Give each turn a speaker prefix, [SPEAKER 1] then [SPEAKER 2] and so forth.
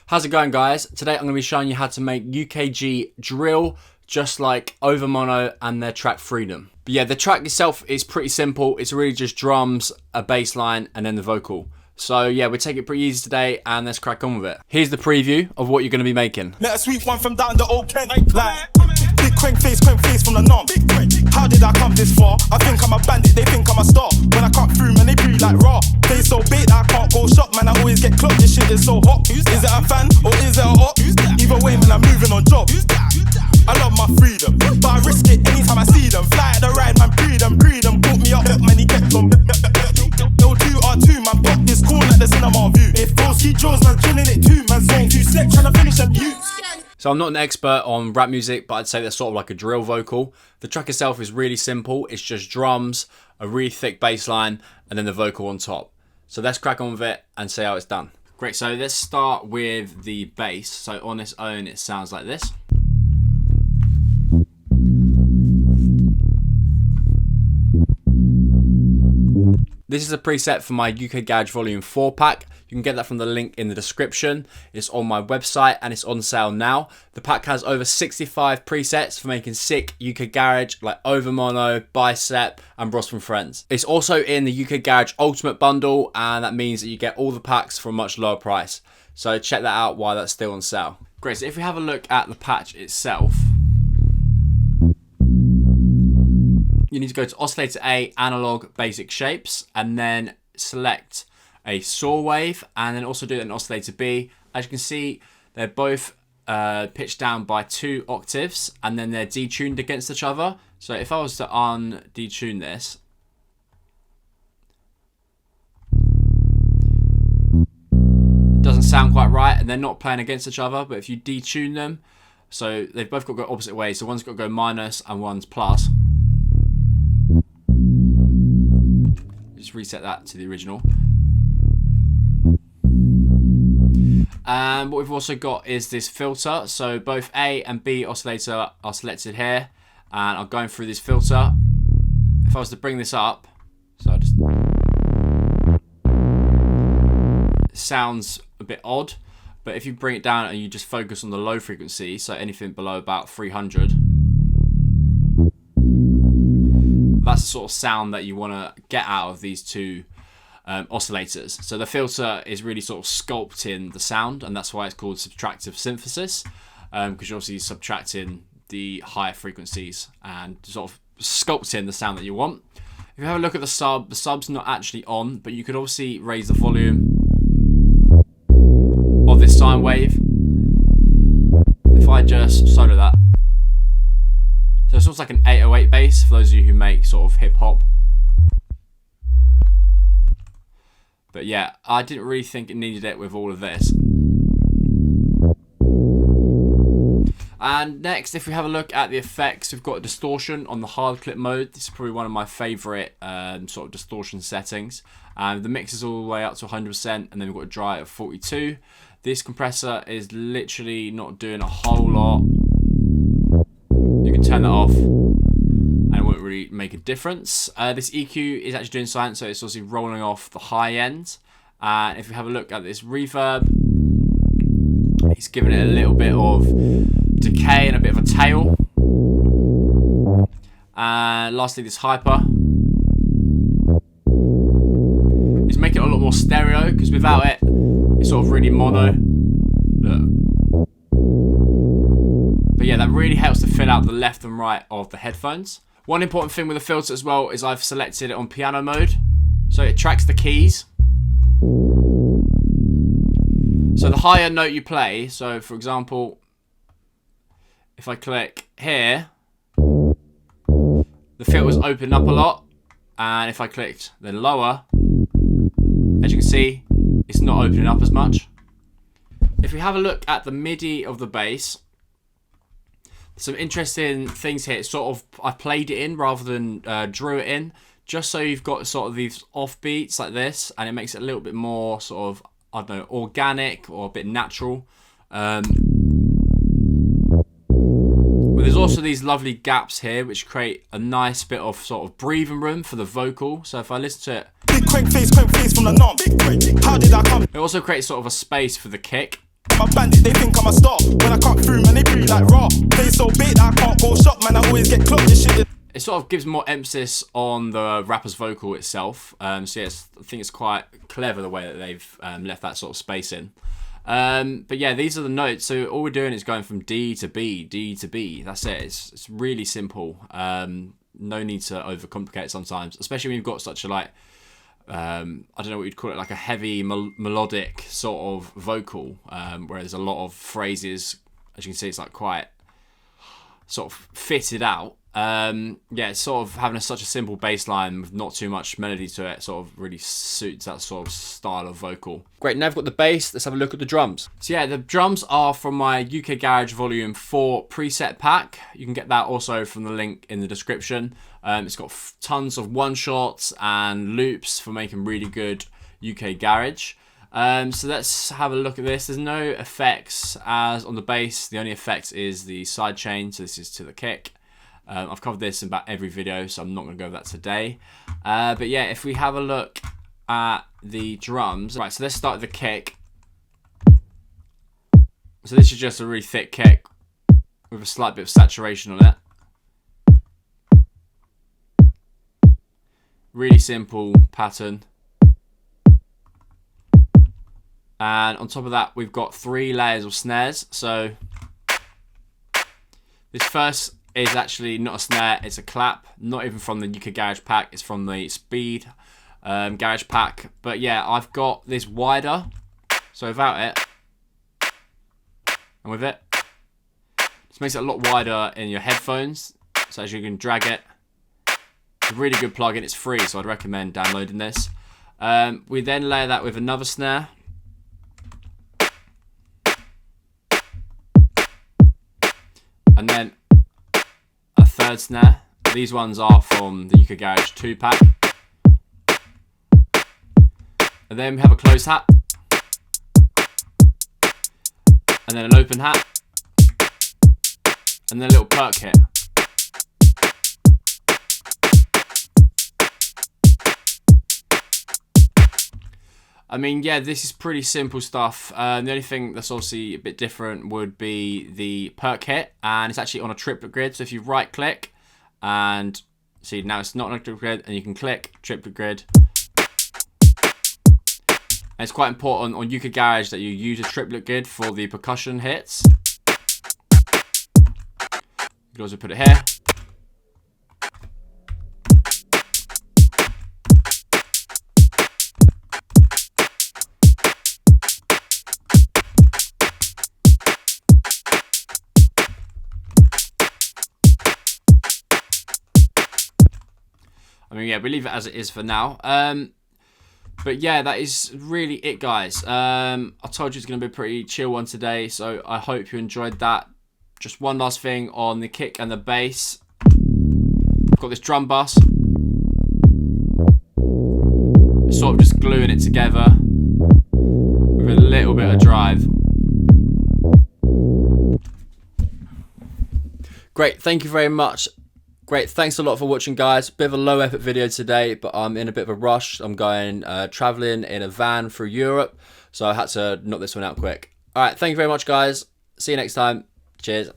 [SPEAKER 1] How's it going, guys? Today I'm going to be showing you how to make UKG Drill just like Over Mono and their track Freedom. But yeah, the track itself is pretty simple. It's really just drums, a bass line, and then the vocal. So yeah, we take it pretty easy today and let's crack on with it. Here's the preview of what you're going to be making.
[SPEAKER 2] Let a sweet one from down the old Kent. Like, big crank face from the norm. How did I come this far? I think I'm a bandit, they think I'm a star. When I cut through, man, they breathe like raw. They so big that I can't go shop, man, I always get clocked. This shit is so hot. Is it a fan or is it a op? Either way, man, I'm moving on job. I love my freedom, but I risk it anytime I see them. Fly at the ride, man, freedom. Put me up, man, he kept on. L2R2, man, pop this cool like the cinema view. If those key draws, man, killing it too, man, zone 2 sec, trying to finish and use.
[SPEAKER 1] So I'm not an expert on rap music, but I'd say that's sort of like a drill vocal. The track itself is really simple. It's just drums, a really thick bass line, and then the vocal on top. So let's crack on with it and see how it's done. Great, so let's start with the bass. So on its own, it sounds like this. This is a preset for my UKG Volume 4 pack. You can get that from the link in the description. It's on my website and it's on sale now. The pack has over 65 presets for making sick UKgarage like Over Mono, Bicep, and Bros from Friends. It's also in the UKgarage Ultimate Bundle, and that means that you get all the packs for a much lower price. So check that out while that's still on sale. Great, so if we have a look at the patch itself, you need to go to Oscillator A, Analog, Basic Shapes, and then select a saw wave, and then also do it in Oscillator B. As you can see, they're both pitched down by 2 octaves, and then they're detuned against each other. So if I was to detune this, it doesn't sound quite right, and they're not playing against each other. But if you detune them, so they've both got to go opposite ways. So one's got to go minus and one's plus. Just reset that to the original. And what we've also got is this filter. So both A and B oscillator are selected here, and I'm going through this filter. If I was to bring this up, so I just, it sounds a bit odd, but if you bring it down and you just focus on the low frequency, so anything below about 300, that's the sort of sound that you want to get out of these two oscillators. So the filter is really sort of sculpting the sound, and that's why it's called subtractive synthesis, because you're obviously subtracting the higher frequencies and sort of sculpting the sound that you want. If you have a look at the sub's not actually on, but you could obviously raise the volume of this sine wave. If I just solo that, so it's almost like an 808 bass for those of you who make sort of hip hop. But yeah, I didn't really think it needed it with all of this. And next, if we have a look at the effects, we've got distortion on the hard clip mode. This is probably one of my favorite sort of distortion settings. The mix is all the way up to 100%, and then we've got a dry at 42. This compressor is literally not doing a whole lot. You can turn that off and it won't really make a difference. This EQ is actually doing science, so it's also rolling off the high end. And if we have a look at this reverb, it's giving it a little bit of decay and a bit of a tail. And lastly, this hyper is making it a lot more stereo, because without it, it's sort of really mono. Look. But yeah, that really helps to fill out the left and right of the headphones. One important thing with the filter as well is I've selected it on piano mode, so it tracks the keys. So the higher note you play, so for example, if I click here, the filter's open up a lot, and if I clicked then lower, as you can see, it's not opening up as much. If we have a look at the MIDI of the bass, some interesting things here. It's sort of, I played it in rather than drew it in, just so you've got sort of these off beats like this, and it makes it a little bit more sort of, I don't know, organic or a bit natural. But there's also these lovely gaps here which create a nice bit of sort of breathing room for the vocal. So if I listen to it,
[SPEAKER 2] Big crank face from the norm. How did I come?
[SPEAKER 1] it also creates sort of a space for the kick.
[SPEAKER 2] I'm a bandit, they think I'm a star. When I cut through, man, they breathe like raw. They so big that I can't go shop, man, I always get clocked, this shit is...
[SPEAKER 1] It sort of gives more emphasis on the rapper's vocal itself. So yes, I think it's quite clever the way that they've left that sort of space in. But yeah, these are the notes. So all we're doing is going from D to B, D to B. That's it. It's really simple. No need to overcomplicate it sometimes, especially when you've got such a I don't know what you'd call it, like a heavy melodic sort of vocal, where there's a lot of phrases. As you can see, it's like quite sort of fitted out. Yeah, it's sort of having such a simple bass line with not too much melody to it sort of really suits that sort of style of vocal. Great, now I've got the bass, let's have a look at the drums. So yeah, the drums are from my UK Garage Volume 4 preset pack. You can get that also from the link in the description. It's got tons of one-shots and loops for making really good UK Garage. So let's have a look at this. There's no effects as on the bass. The only effects is the side chain, so this is to the kick. I've covered this in about every video, so I'm not going to go over that today. But yeah, if we have a look at the drums. Right, so let's start with the kick. So this is just a really thick kick with a slight bit of saturation on it. Really simple pattern. And on top of that, we've got 3 layers of snares. So this first is actually not a snare, it's a clap. Not even from the UK Garage pack, it's from the Speed Garage pack. But yeah, I've got this wider, so without it and with it, this makes it a lot wider in your headphones, so as you can drag it. It's a really good plugin, it's free, so I'd recommend downloading this. We then layer that with another snare. And then a third snare. These ones are from the UK Garage 2 pack. And then we have a closed hat. And then an open hat. And then a little perk hit. I mean, yeah, this is pretty simple stuff. The only thing that's obviously a bit different would be the perk hit, and it's actually on a triplet grid. So if you right click and see, now it's not on a triplet grid, and you can click triplet grid. And it's quite important on UK Garage that you use a triplet grid for the percussion hits. You can also put it here. I mean, yeah, we leave it as it is for now. But yeah, that is really it, guys. I told you it's going to be a pretty chill one today, so I hope you enjoyed that. Just one last thing on the kick and the bass. I've got this drum bus. Sort of just gluing it together with a little bit of drive. Great, thank you very much. Great, thanks a lot for watching, guys. Bit of a low effort video today, but I'm in a bit of a rush. I'm going traveling in a van through Europe, so I had to knock this one out quick. All right, thank you very much, guys. See you next time. Cheers.